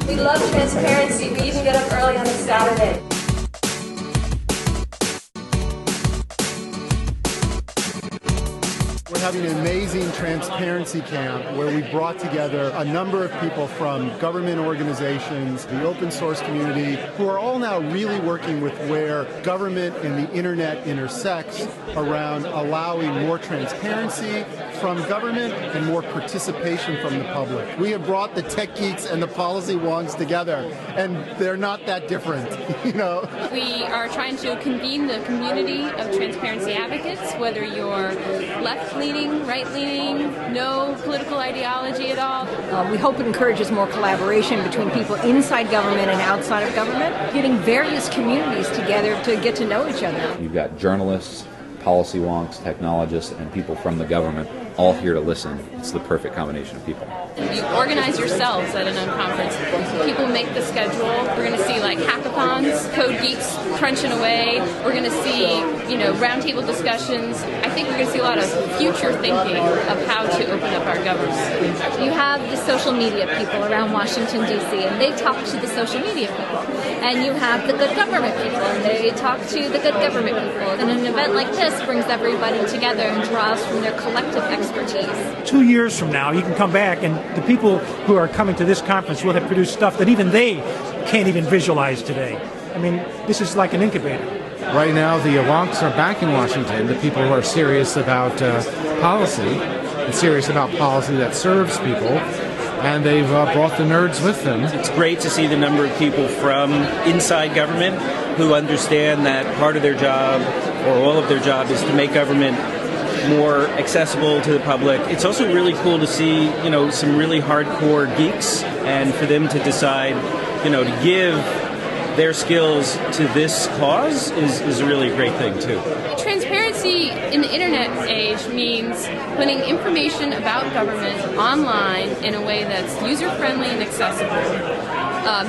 We love transparency. We even get up early on a Saturday. We're having an amazing transparency camp where we brought together a number of people from government organizations, the open source community, who are all now really working with where government and the internet intersects around allowing more transparency from government and more participation from the public. We have brought the tech geeks and the policy wonks together, and they're not that different, you know. We are trying to convene the community of transparency advocates, whether you're left-leaning, right-leaning, no political ideology at all. We hope it encourages more collaboration between people inside government and outside of government, getting various communities together to get to know each other. You've got journalists, policy wonks, technologists, and people from the government all here to listen. It's the perfect combination of people. You organize yourselves at an unconference. People make the schedule. We're going to see like hackathons, code geeks crunching away. We're going to see, roundtable discussions. I think we're going to see a lot of future thinking of how to open up our government. You have the social media people around Washington, D.C., and they talk to the social media people. And you have the good government people, and they talk to the good government people. And an event like this brings everybody together and draws from their collective expertise. 2 years from now, you can come back, and the people who are coming to this conference will have produced stuff that even they can't even visualize today. I mean, this is like an incubator. Right now, the wonks are back in Washington, the people who are serious about policy, and serious about policy that serves people, and they've brought the nerds with them. It's great to see the number of people from inside government who understand that part of their job, or all of their job, is to make government more accessible to the public. It's also really cool to see, some really hardcore geeks, and for them to decide, to give their skills to this cause is a really great thing too. Transparency in the internet age means putting information about government online in a way that's user-friendly and accessible.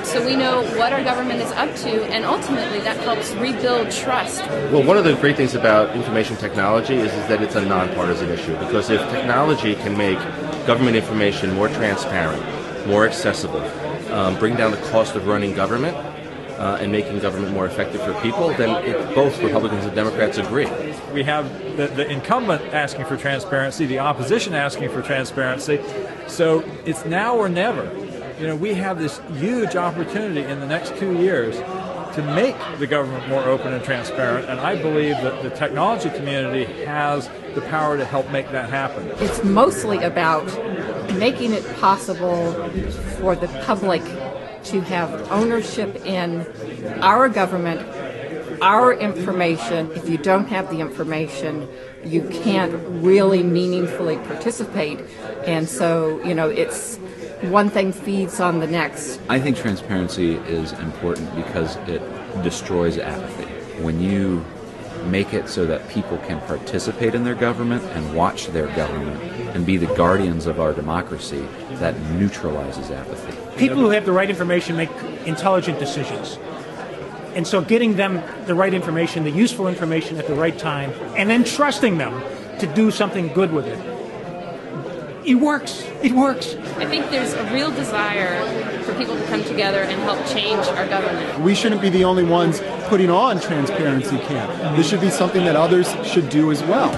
So we know what our government is up to, and ultimately that helps rebuild trust. Well, one of the great things about information technology is that it's a nonpartisan issue, because if technology can make government information more transparent, more accessible, bring down the cost of running government, and making government more effective for people, then both Republicans and Democrats agree. We have the incumbent asking for transparency, the opposition asking for transparency, so it's now or never. We have this huge opportunity in the next 2 years to make the government more open and transparent, and I believe that the technology community has the power to help make that happen. It's mostly about making it possible for the public to have ownership in our government, our information. If you don't have the information, you can't really meaningfully participate. And so, it's one thing feeds on the next. I think transparency is important because it destroys apathy. When you make it so that people can participate in their government and watch their government and be the guardians of our democracy, that neutralizes apathy. People who have the right information make intelligent decisions. And so getting them the right information, the useful information at the right time, and then trusting them to do something good with it. It works. It works. I think there's a real desire for people to come together and help change our government. We shouldn't be the only ones putting on Transparency Camp. This should be something that others should do as well.